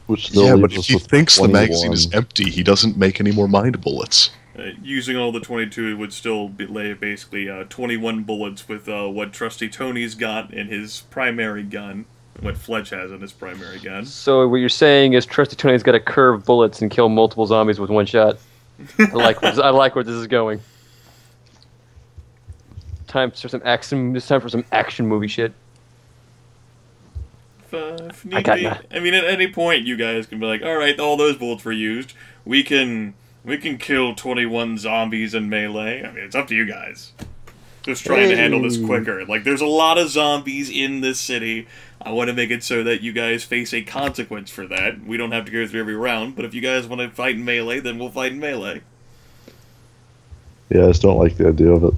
Which still Yeah, but leaves if us he with thinks the 21. magazine is empty, he doesn't make any more mind bullets. Using all the 22, it would still lay basically 21 bullets with what Trusty Tony's got in his primary gun, what Fletch has in his primary gun. So what you're saying is Trusty Tony's got to curve bullets and kill multiple zombies with one shot. I like where this is going. Time for some action. It's time for some action movie shit. If need be. I mean, at any point, you guys can be like, "All right, all those bullets were used. We can kill 21 zombies in melee." I mean, it's up to you guys. Just trying to handle this quicker. Like, there's a lot of zombies in this city. I want to make it so that you guys face a consequence for that. We don't have to go through every round, but if you guys want to fight in melee, then we'll fight in melee. Yeah, I just don't like the idea of it.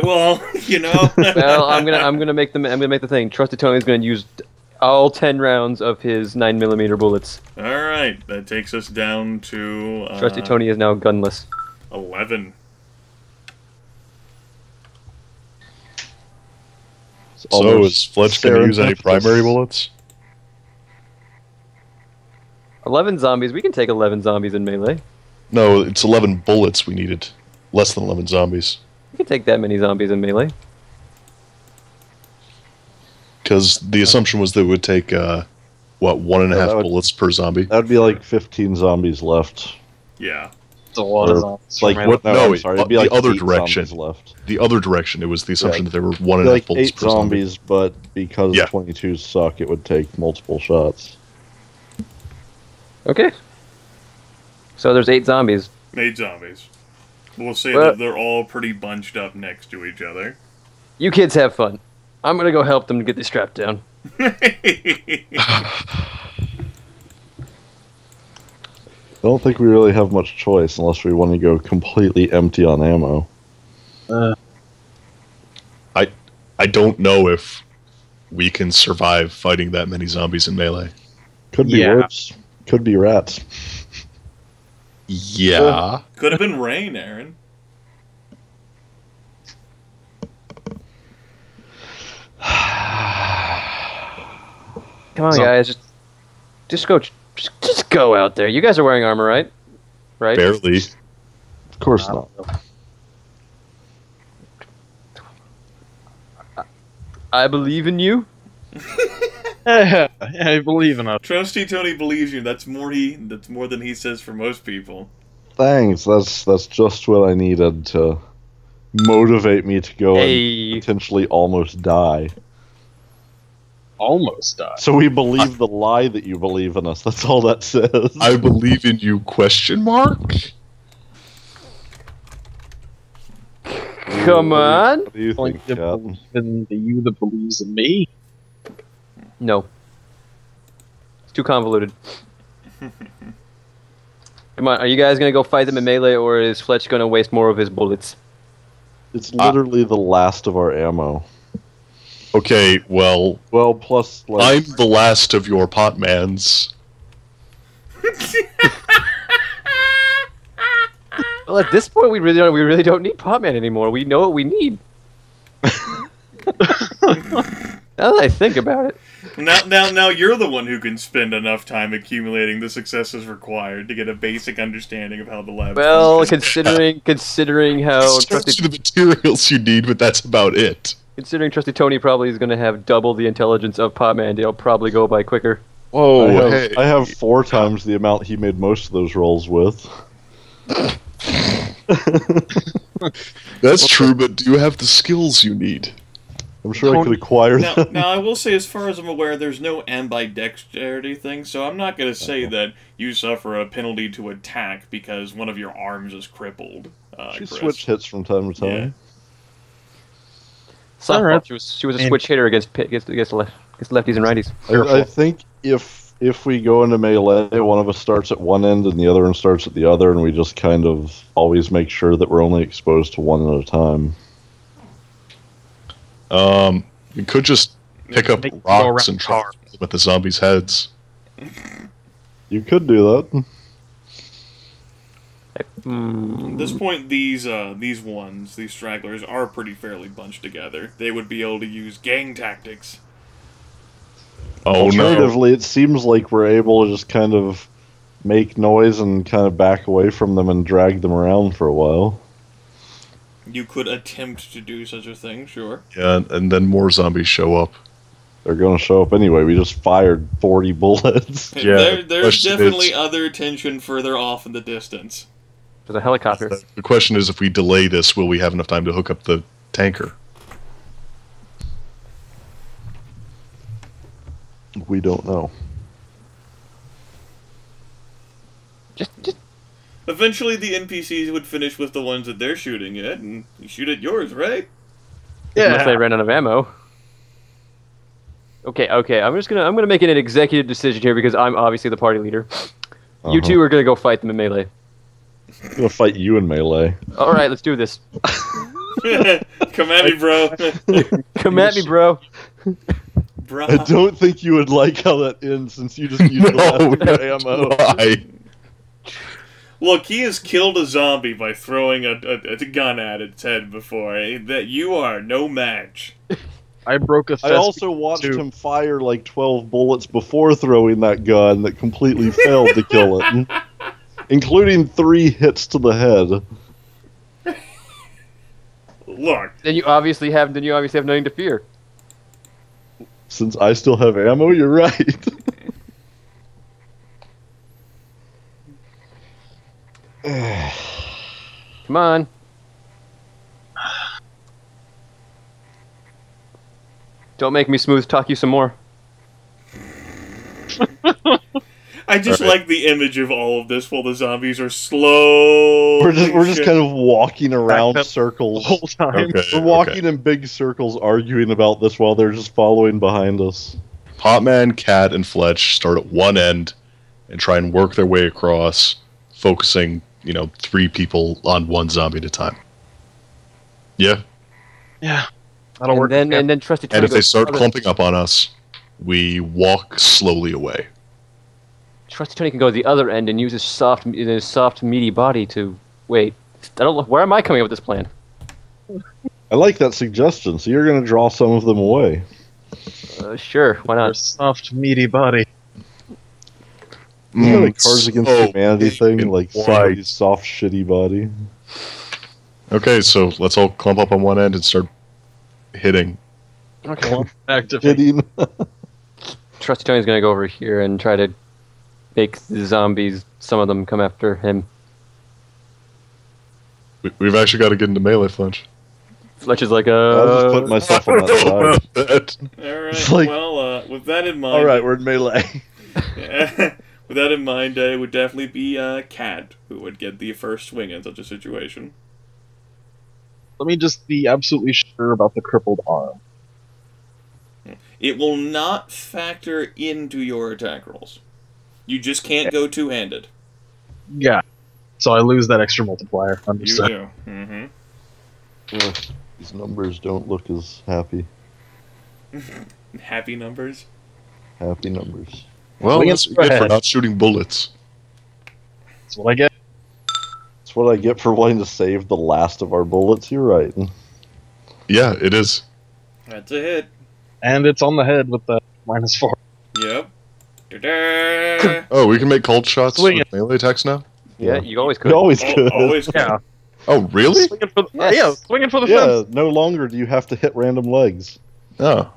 Well, you know. Well, I'm gonna make the thing. Trusty Tony's gonna use all 10 rounds of his 9mm bullets. All right, that takes us down to Trusty Tony is now gunless. 11. So is Fletch going to use any primary bullets? 11 zombies. We can take 11 zombies in melee. No, it's 11 bullets we needed. Less than 11 zombies. We can take that many zombies in melee. Because the assumption was that it would take, what, 1.5 bullets per zombie? That would be like 15 zombies left. Yeah. It's a lot of zombies. Like, what? No, I'm sorry, it'd be like the other 8 direction. zombies left. The other direction, it was the assumption that there were 1.5 Like bullets 8 per zombie. zombies, but because 22s suck, it would take multiple shots. Okay. So there's 8 zombies. 8 zombies. We'll say that they're all pretty bunched up next to each other. You kids have fun. I'm gonna go help them get this strap down. I don't think we really have much choice unless we want to go completely empty on ammo. I don't know if we can survive fighting that many zombies in melee. Could be worse. Could be rats. Yeah. Could have been rain, Aaron. Come on, guys, just go out there. You guys are wearing armor, right? Right? Barely. Of course not. I believe in you. I believe in us. Trusty Tony believes you. That's more than he says for most people. Thanks. That's just what I needed to motivate me to go and potentially almost die. Almost die. So we believe the lie that you believe in us. That's all that says. I believe in you, question mark? Come on. What do you think, Kathlyn? You that believes in me? No. It's too convoluted. Come on, are you guys going to go fight them in melee, or is Fletch going to waste more of his bullets? It's literally the last of our ammo. Okay, well, plus like, I'm the last of your potmans. Well, at this point, we really don't need Potman anymore. We know what we need. Now that I think about it. Now you're the one who can spend enough time accumulating the successes required to get a basic understanding of how the lab. Well, considering how Trusty the materials you need, but that's about it. Considering Trusty Tony probably is going to have double the intelligence of Potman, they'll probably go by quicker. Whoa, I have 4 times the amount he made most of those rolls with. That's true, but do you have the skills you need? I'm sure I could acquire them. Now, I will say, as far as I'm aware, there's no ambidexterity thing, so I'm not going to say that you suffer a penalty to attack because one of your arms is crippled. She switch hits from time to time. Yeah. Softball, she was a switch hitter against lefties and righties. I think if we go into melee, one of us starts at one end and the other one starts at the other, and we just kind of always make sure that we're only exposed to one at a time. You could just pick up rocks and try them at the zombies' heads. You could do that. At this point, these stragglers are pretty fairly bunched together. They would be able to use gang tactics. Oh no! Alternatively, it seems like we're able to just kind of make noise and kind of back away from them and drag them around for a while. You could attempt to do such a thing, sure. Yeah, and then more zombies show up. They're going to show up anyway. We just fired 40 bullets. Yeah, There's definitely other tension further off in the distance. There's a helicopter. The question is, if we delay this, will we have enough time to hook up the tanker? We don't know. Just Eventually, the NPCs would finish with the ones that they're shooting at, and you shoot at yours, right? unless they ran out of ammo. Okay. I'm gonna make an executive decision here because I'm obviously the party leader. You two are gonna go fight them in melee. I'm going to fight you in melee. All right, let's do this. Come at me, bro. Come at me, bro. Bro. I don't think you would like how that ends since you just used the last of your ammo. Why? Look, he has killed a zombie by throwing a gun at its head before. That you are no match. I broke a I also watched him fire like 12 bullets before throwing that gun that completely failed to kill it, including 3 hits to the head. Look. Then you obviously have nothing to fear. Since I still have ammo, you're right. Come on. Don't make me smooth talk you some more. I just like the image of all of this while the zombies are slow. We're just kind of walking around circles. the whole time. Okay, We're walking in big circles arguing about this while they're just following behind us. Potman, Cat, and Fletch start at one end and try and work their way across, focusing, 3 people on one zombie at a time. Yeah. Yeah. That'll work. And then Trusty. And if they start clumping up on us, we walk slowly away. Trusty Tony can go to the other end and use his soft, meaty body to wait. I don't know. Where am I coming up with this plan? I like that suggestion. So you're going to draw some of them away. Sure, why Your not? soft, meaty body. Isn't that a Cards Against Humanity thing? Like why? somebody's soft, shitty body. Okay, so let's all clump up on one end and start hitting. Okay. Activate. Hitting. Trusty Tony's gonna go over here and try to make the zombies, some of them, come after him. We've actually got to get into melee, Fletch. Fletch is like, I'll just put myself on that side. Alright, like- well, with that in mind... Alright, we're in melee. with that in mind, it would definitely be Cat who would get the first swing in such a situation. Let me just be absolutely sure about the crippled arm. It will not factor into your attack rolls. You just can't go two-handed. Yeah. So I lose that extra multiplier. You Understood. do. Mm-hmm. These numbers don't look as happy. Happy numbers. Happy numbers. Well, Swing that's it what you get for ahead. not shooting bullets. That's what I get. That's what I get for wanting to save the last of our bullets. You're right. Yeah, it is. That's a hit. And it's on the head with the -4. Yep. Da-da! Oh, we can make cold shots Swing with melee attacks now? yeah, you always could. You always could. Always could. Yeah. Oh, really? Swinging for the, Yes. yeah, swinging for the Yeah, fence. no longer do you have to hit random legs. Oh.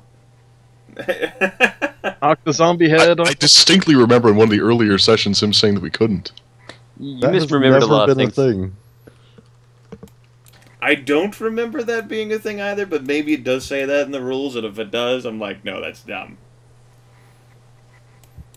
Knock the zombie head I off. distinctly remember in one of the earlier sessions him saying that we couldn't. You That has misremembered a never lot of been a things. thing. I don't remember that being a thing either, but maybe it does say that in the rules, and if it does, I'm like, no, that's dumb.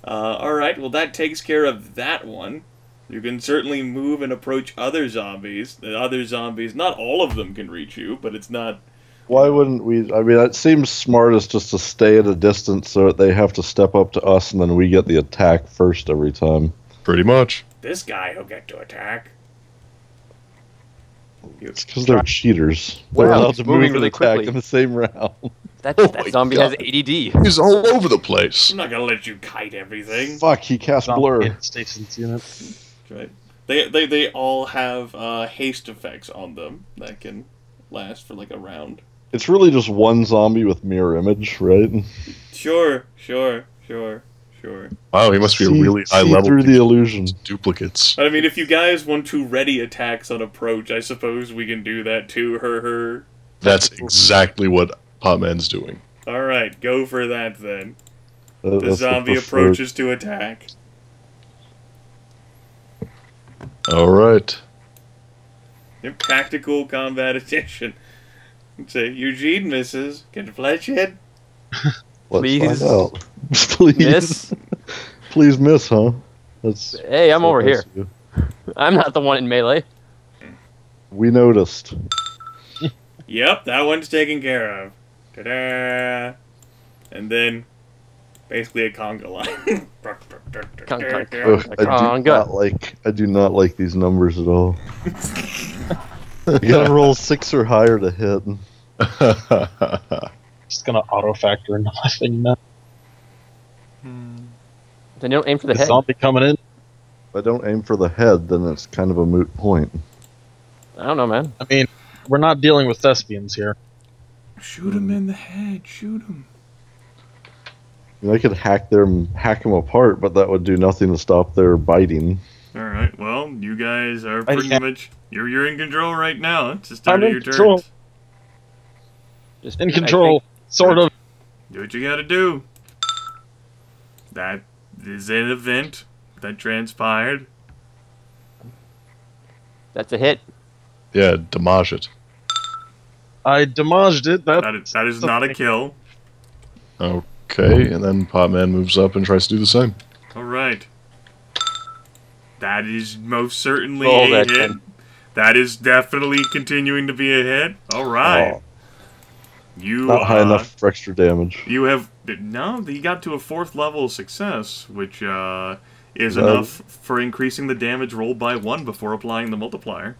Alright, well that takes care of that one. You can certainly move and approach other zombies. The other zombies, not all of them can reach you, but it's not... Why wouldn't we? I mean, it seems smartest just to stay at a distance so that they have to step up to us and then we get the attack first every time. Pretty much. This guy will get to attack. It's because they're cheaters. Wow, They're allowed it's to moving move and really attack quickly. in the same round. That my zombie God. has ADD. He's all over the place. I'm not gonna let you kite everything. Fuck, he cast blur. Stations unit. Right. They all have haste effects on them that can last for like a round. It's really just one zombie with mirror image, right? Sure. Sure. Sure. Wow, he must be a really high see level. through the illusion. Duplicates. I mean, if you guys want to ready attacks on approach, I suppose we can do that too. Her. That's exactly what Potman's doing. All right, go for that then. That's The zombie preferred. approaches to attack. All right. In practical combat edition. Say Eugene misses. Can Fletch hit? Let's Please. find out. Please. Miss? Please miss, huh? That's Hey, I'm so over nice here. of you. I'm not the one in melee. We noticed. Yep, that one's taken care of. Ta-da! And then, basically a conga line. Ugh, I do not like these numbers at all. You gotta roll 6 or higher to hit. Just gonna auto factor into my thing now. Then you don't aim for the The head. zombie coming in. If I don't aim for the head, then it's kind of a moot point. I don't know, man. I mean, we're not dealing with thespians here. Shoot him in the head. Shoot him. I mean, I could hack them apart, but that would do nothing to stop their biting. All right. Well, you guys are I pretty can't- much you're in control right now. It's the start I'm of in your control. turn. Just In I control, think- sort of. Do what you gotta do. That is an event that transpired. That's a hit. Yeah, damage it. I damaged it. That is not a kill. Okay, and then Potman moves up and tries to do the same. All right. That is most certainly Roll a that hit. 10. That is definitely continuing to be a hit. All right. Oh, You not high enough for extra damage. You have no. You got to a 4th level success, which is No. enough for increasing the damage rolled by 1 before applying the multiplier.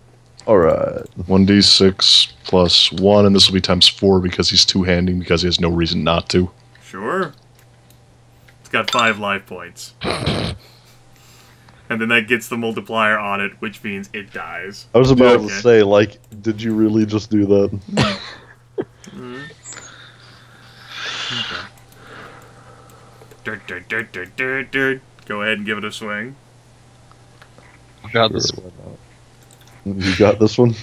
Alright. 1d6 plus 1, and this will be times 4 because he's two-handing because he has no reason not to. Sure. It's got 5 life points. And then that gets the multiplier on it, which means it dies. I was about to Okay. say, like, did you really just do that? Dirt, dirt, dirt, dirt, dirt, dirt. Go ahead and give it a swing. God, this Sure, why not? You got this one?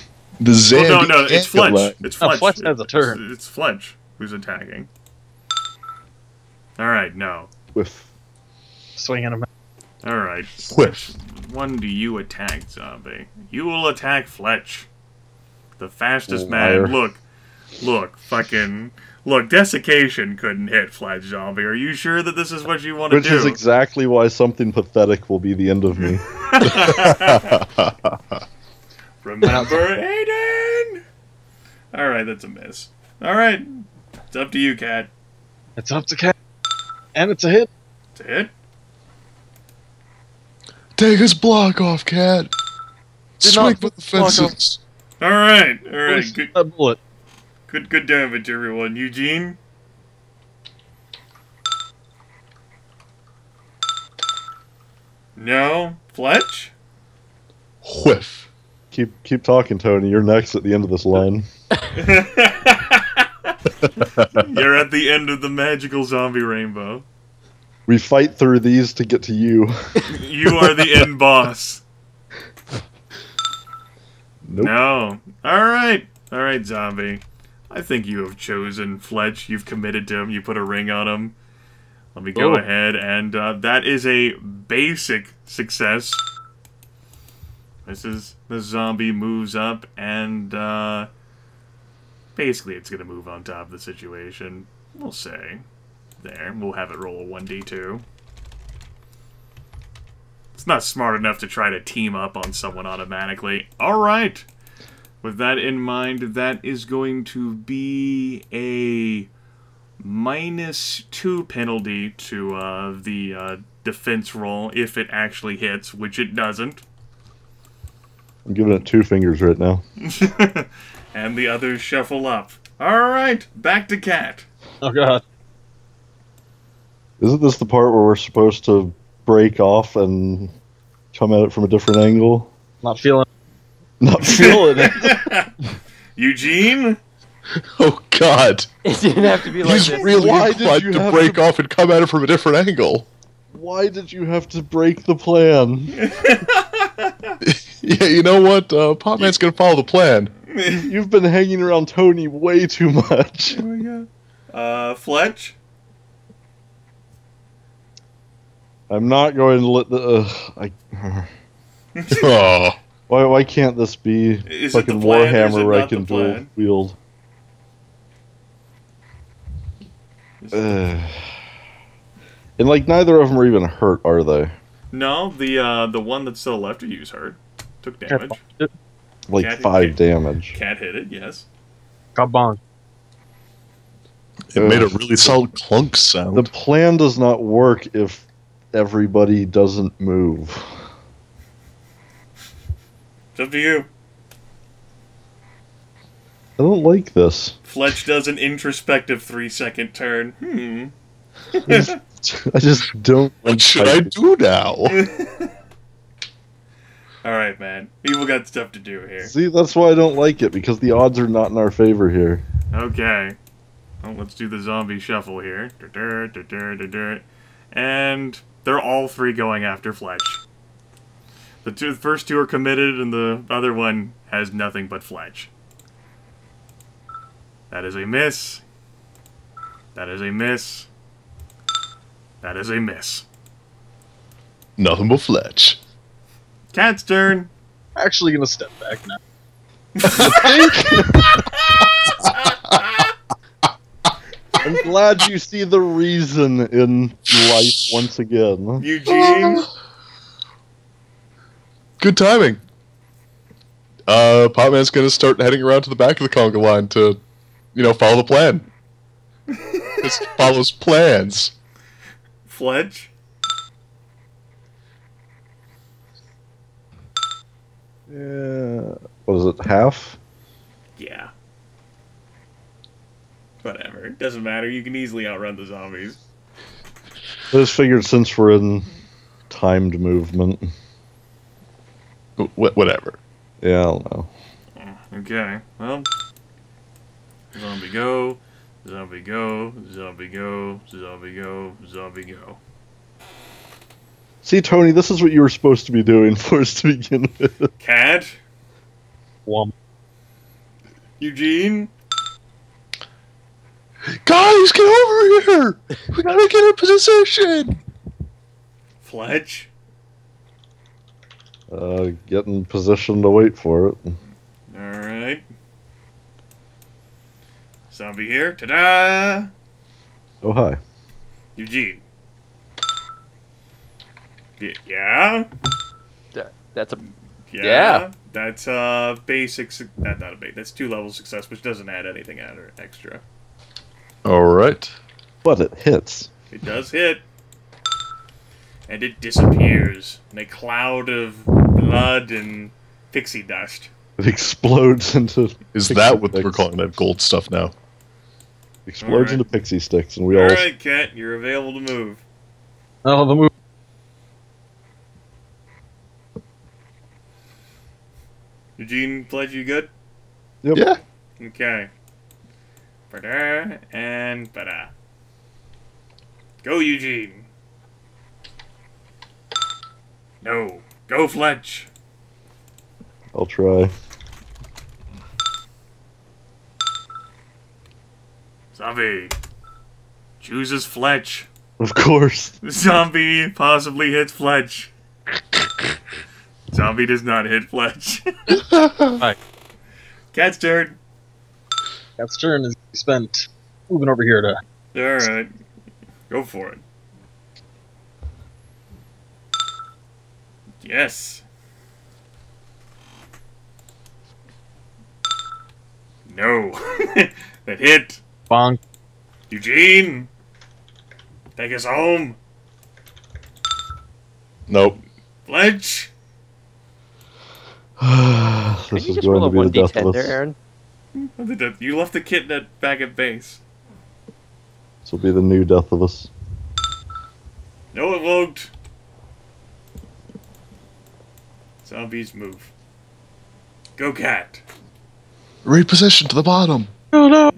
The Oh, Zambi no, it's Fletch. It's Oh, Fletch. Fletch has a turn. It's Fletch who's attacking. Alright, no. With swinging him. Alright. Whiff. One do you attack, zombie? You will attack Fletch. The fastest Liar. man. Look, desiccation couldn't hit Fletch, zombie. Are you sure that this is what you want to which do? is exactly why something pathetic will be the end of me. Remember, Aiden! Alright, that's a miss. Alright. It's up to you, Cat. It's up to Cat. And it's a hit. It's a hit. Take his block off, cat. Did Swing not for the block off. fences. Alright. Release Good, that bullet. good damage, everyone. Eugene? No? Fletch? Whiff. Keep talking, Tony. You're next at the end of this line. You're at the end of the magical zombie rainbow. We fight through these to get to you. You are the end boss. Nope. No. Alright, zombie. I think you have chosen Fletch. You've committed to him. You put a ring on him. Let me go Oh. ahead, and that is a basic success. The zombie moves up, and basically it's going to move on top of the situation. We'll say. There. We'll have it roll a 1d2. It's not smart enough to try to team up on someone automatically. Alright! With that in mind, that is going to be a -2 penalty to the defense roll if it actually hits, which it doesn't. I'm giving it 2 fingers right now. And the others shuffle up. Alright, back to Cat. Oh god. Isn't this the part where we're supposed to break off and come at it from a different angle? Not feeling. Not feeling it. Eugene? Oh God! It didn't have to be like He's this. really Why did inclined you to have break to- off and come at it from a different angle. Why did you have to break the plan? Yeah, you know what? Potman's gonna follow the plan. You've been hanging around Tony way too much. Oh my god. Fletch? I'm not going to let the. Oh, Why can't this be Is it the fucking plan or is it Warhammer where I not the can dual plan? wield? And like neither of them are even hurt, are they? No, the one that's still left of you's hurt. Took damage. Like Cat- 5 damage. Cat hit it, yes. Kabong. it made a really solid clunk sound. The plan does not work if everybody doesn't move. It's up to you. I don't like this. Fletch does an introspective 3-second turn. I just don't. What should I do now? Alright, man. People got stuff to do here. See, that's why I don't like it, because the odds are not in our favor here. Okay. Well, let's do the zombie shuffle here. And they're all three going after Fletch. The first two are committed, and the other one has nothing but Fletch. That is a miss. That is a miss. That is a miss. Nothing but Fletch. Cat's turn. Actually gonna step back now. I'm glad you see the reason in life once again. Eugene. Good timing. Potman's gonna start heading around to the back of the conga line to, follow the plan. Just follows plans. Fletch. Yeah. What is it, half? Yeah. Whatever. It doesn't matter. You can easily outrun the zombies. I just figured since we're in timed movement. Whatever. Yeah, I don't know. Okay. Well. Zombie go. Zombie go. Zombie go. Zombie go. Zombie go. See, Tony, this is what you were supposed to be doing for us to begin with. Cat. Womp. Eugene. Guys, get over here! We gotta get in position! Fletch. Get in position to wait for it. Alright. Zombie here. Ta-da! Oh, hi. Eugene. Yeah? That's a Yeah. Yeah. That's basic. Not a basic. That's 2 level success, which doesn't add anything extra. Alright. But it hits. It does hit. And it disappears in a cloud of blood and pixie dust. It explodes into... Is pixie that what sticks. we're calling that gold stuff now? Explodes Alright. into pixie sticks, and we all... Alright, Cat, you're available to move. Oh, the move. Eugene, Fletch, you good? Yep. Yeah. Okay. Ba-da and ba-da. Go, Eugene. No. Go, Fletch. I'll try. Zombie. Chooses Fletch. Of course. Zombie possibly hits Fletch. Zombie does not hit Fletch. Hi. Cat's turn. Cat's turn is spent moving over here to. Alright. Go for it. Yes. No. That hit. Bonk. Eugene. Take us home. Nope. Fletch. This Can you is just going roll to a be the death 1d10 of there, us. Aaron? You left the kitten back at base. This will be the new death of us. No, it won't. Zombies move. Go, Cat. Reposition to the bottom. Oh no!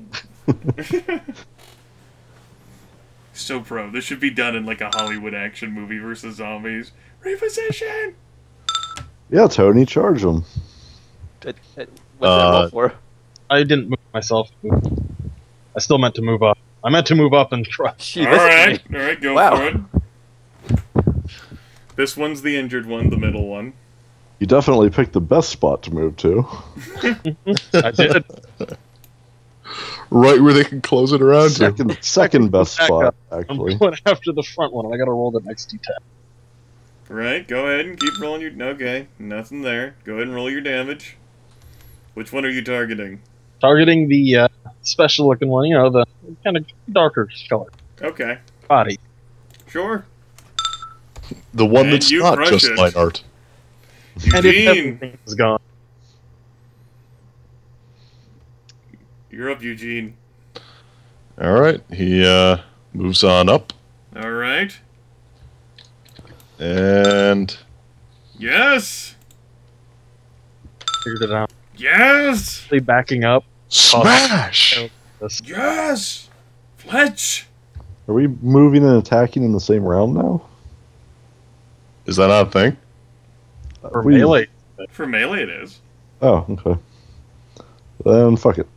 So pro. This should be done in like a Hollywood action movie versus zombies. Reposition! Yeah, Tony, charge them. What's that roll for? I didn't move myself. I still meant to move up. I meant to move up and try. Gee, listen to me. Alright, go Wow. for it. This one's the injured one, the middle one. You definitely picked the best spot to move to. I did. Right where they can close it around you. Second best Back spot, up. I'm actually. going after the front one, and I gotta roll the next D10. Right, go ahead and keep rolling your... Okay, nothing there. Go ahead and roll your damage. Which one are you targeting? Targeting the special looking one, you know, the kind of darker color Okay, body. sure. The one And that's you not crush just it. line art. And if Eugene! everything is gone. You're up, Eugene. Alright, he moves on up. Alright. And Yes! Figured it out. Yes! Really backing up. smash! This. Yes! Fletch! Are we moving and attacking in the same round now? Is that not a thing? For We- melee. For melee it is. Oh, okay. Then fuck it.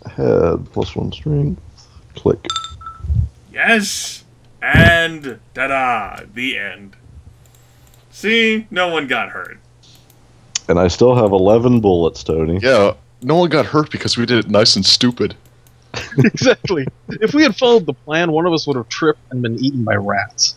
Head +1 strength. Click. Yes! And ta-da! The end. See? No one got hurt. And I still have 11 bullets, Tony. Yeah, no one got hurt because we did it nice and stupid. Exactly. If we had followed the plan, one of us would have tripped and been eaten by rats.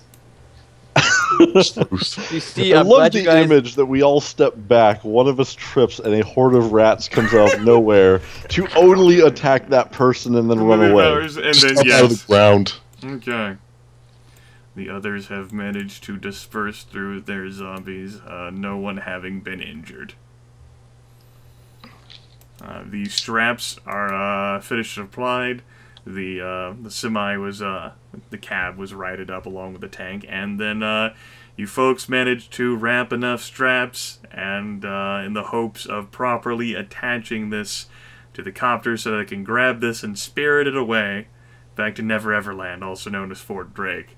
You see, I I'm love glad the you guys. image that we all step back, one of us trips, and a horde of rats comes out of nowhere to only attack that person and then run away. And Just then up out of the yes. ground. Okay. The others have managed to disperse through their zombies, no one having been injured. The straps are finished and applied. The semi was the cab was righted up along with the tank, and then you folks managed to wrap enough straps, and in the hopes of properly attaching this to the copter so that it can grab this and spirit it away back to Never Ever Land, also known as Fort Drake.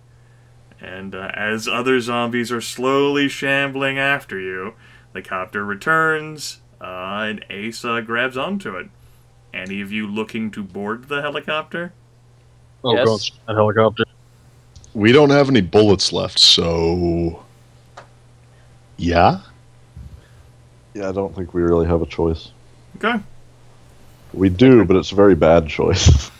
And as other zombies are slowly shambling after you, the copter returns, and Ace grabs onto it. Any of you looking to board the helicopter? Oh, Yes. God, that helicopter. We don't have any bullets left, so... Yeah? Yeah, I don't think we really have a choice. Okay. We do, but it's a very bad choice.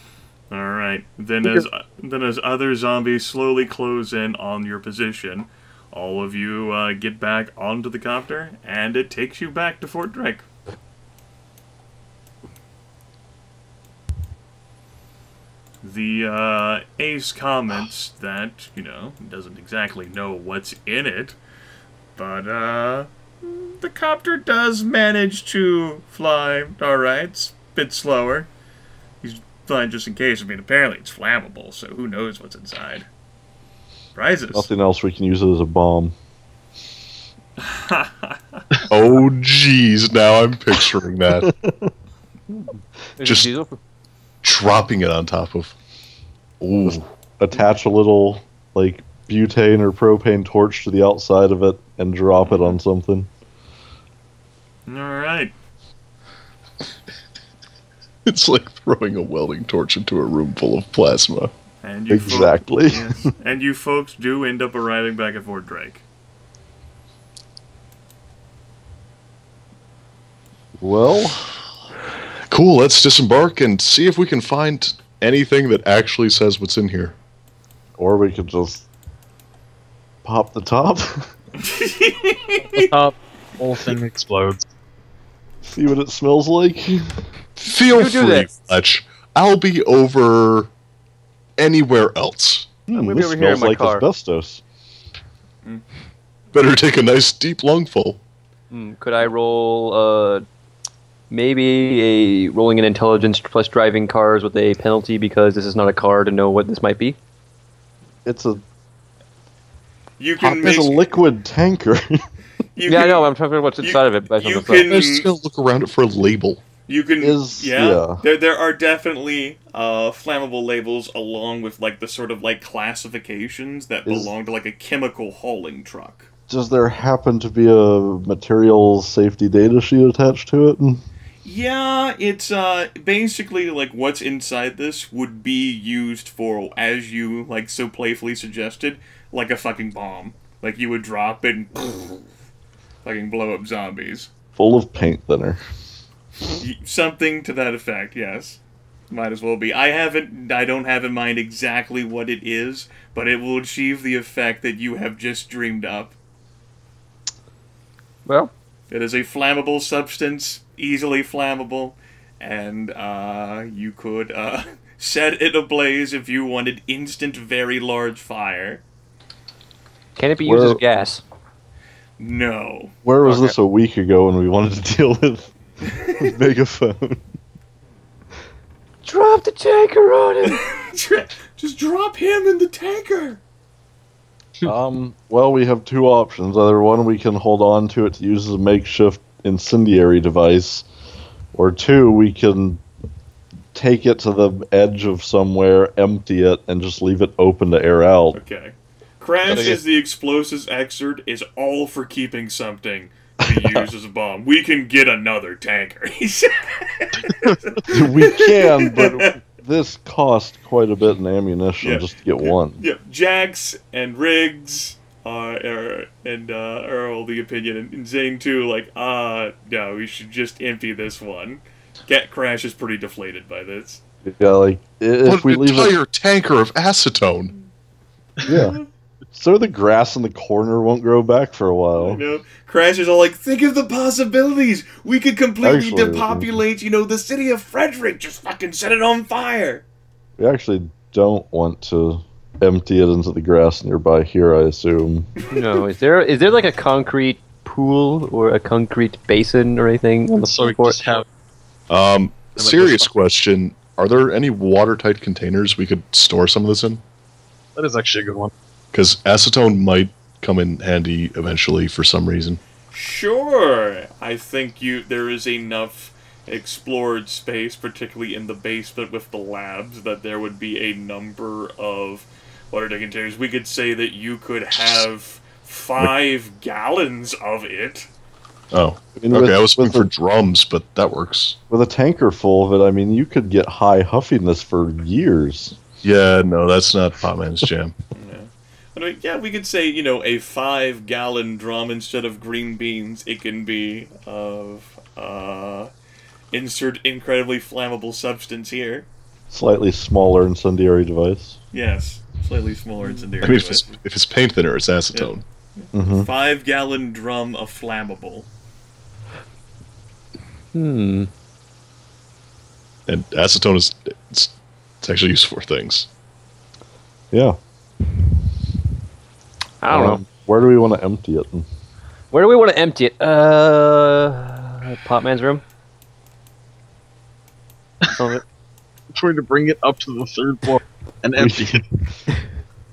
All right. Then as other zombies slowly close in on your position, all of you get back onto the copter, and it takes you back to Fort Drake. The Ace comments that, doesn't exactly know what's in it, but the copter does manage to fly alright. It's a bit slower. He's flying just in case. I mean, apparently it's flammable, so who knows what's inside. Prizes. Nothing else, we can use it as a bomb. Oh, jeez, now I'm picturing that. Just dropping it on top of... Ooh. Attach a little, like, butane or propane torch to the outside of it and drop it on something. Alright. It's like throwing a welding torch into a room full of plasma. And you Exactly. Yes. And you folks do end up arriving back at Fort Drake. Well, Cool, let's disembark and see if we can find anything that actually says what's in here. or we could just pop the top, The top, whole thing explodes. see what it smells like. Feel You do free, this. Fletch. I'll be over anywhere else. gonna be This over here in smells my like car. asbestos. Better take a nice deep lungful. Could I roll maybe a rolling an intelligence plus driving cars with a penalty because this is not a car to know what this might be? It's a You can it's make... a liquid tanker. You Yeah, I can- know. I'm trying to figure out what's inside of it. But you I don't know. can- Let's still look around it for a label. You can, yeah. There are definitely flammable labels along with like the sort of like classifications that belong to like a chemical hauling truck. Does there happen to be a materials safety data sheet attached to it? Yeah, it's basically like what's inside this would be used for, as you like so playfully suggested, like a fucking bomb. Like you would drop it and fucking blow up zombies. Full of paint thinner. Something to that effect, yes. Might as well be. I don't have in mind exactly what it is, but it will achieve the effect that you have just dreamed up. Well, it is a flammable substance, easily flammable, and you could set it ablaze if you wanted instant, very large fire. Can it be used as gas? No. Where was this a week ago when we wanted to deal with Megaphone? Drop the tanker on him! Just drop him in the tanker! Well, we have two options. Either one, we can hold on to it to use as a makeshift incendiary device, or two, we can take it to the edge of somewhere, empty it, and just leave it open to air out. Okay. Crash as the explosives expert is all for keeping something to use as a bomb. We can get another tanker, he said. We can, but this cost quite a bit in ammunition just to get one. Yeah, Jax and Riggs are all the opinion, and Zane too, like, no, we should just empty this one. Crash is pretty deflated by this. Yeah, like, if we leave an entire tanker of acetone. Yeah. So the grass in the corner won't grow back for a while. I know. Crash is all like, think of the possibilities! We could completely depopulate, the city of Frederick! Just fucking set it on fire! We actually don't want to empty it into the grass nearby here, I assume. No, is there like a concrete pool or a concrete basin or anything on the So we floor? just have... Serious question. Are there any watertight containers we could store some of this in? That is actually a good one. Because acetone might come in handy eventually for some reason. Sure! I think there is enough explored space, particularly in the basement with the labs, that there would be a number of watertight containers. We could say that you could have 5 gallons of it. Oh, okay. I was looking for drums, but that works. With a tanker full of it, I mean, you could get high huffiness for years. Yeah, no, that's not Potman's jam. Yeah, we could say, a 5-gallon drum instead of green beans. It can be of, insert incredibly flammable substance here. Slightly smaller incendiary device. Yes, slightly smaller incendiary device. If it's paint thinner, it's acetone. Yeah. Mm-hmm. 5-gallon drum of flammable. And acetone it's actually used for things. Yeah. I don't know. Where do we want to empty it? Where do we want to empty it? Potman's room? Some of it. Trying to bring it up to the 3rd floor and empty it.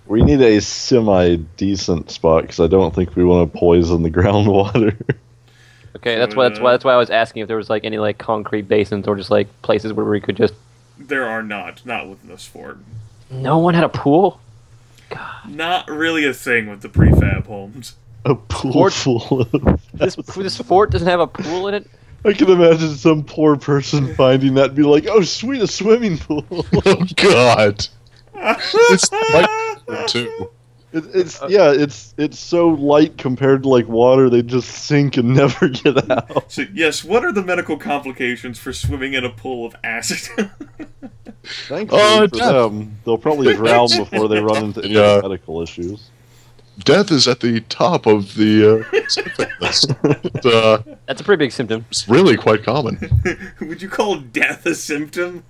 We need a semi-decent spot, because I don't think we want to poison the groundwater. Okay, that's why I was asking if there was like any like concrete basins or just like places where we could just... There are not within this fort. No one had a pool? God. Not really a thing with the prefab homes. A pool full of... This fort doesn't have a pool in it? I can imagine some poor person finding that and be like, oh, sweet, a swimming pool. Oh, God. It's like too. It's so light compared to like water, they just sink and never get out. So, yes, what are the medical complications for swimming in a pool of acid? Thankfully for them, they'll probably drown before they run into any medical issues. Death is at the top of the list. That's a pretty big symptom. It's really quite common. Would you call death a symptom?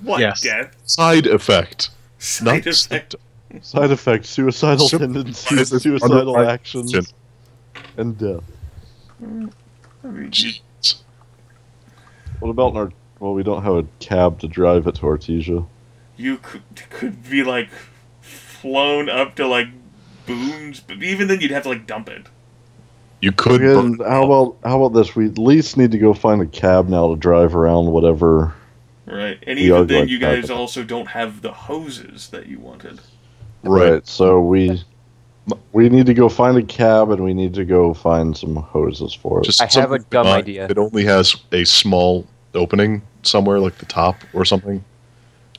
What death? Side effect. Side effect. Side effects, suicidal tendencies, suicidal actions, and death. What about our... Well, we don't have a cab to drive it to Artesia. You could be, like, flown up to, like, Booms, but even then you'd have to, like, dump it. You could. Okay, how about this? We at least need to go find a cab now to drive around whatever. Right, and We are even then, going you to guys talk also don't have the hoses that you wanted. Right. So we need to go find a cab and we need to go find some hoses for it. Just I have a something dumb in mind. idea. It only has a small opening somewhere, like the top or something.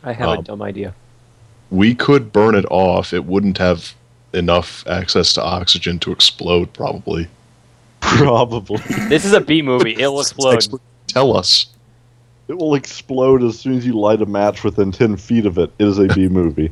I have a dumb idea. We could burn it off. It wouldn't have enough access to oxygen to explode, probably. Probably. This is a B movie. It'll explode. Tell us. It will explode as soon as you light a match within 10 feet of it. It is a B movie.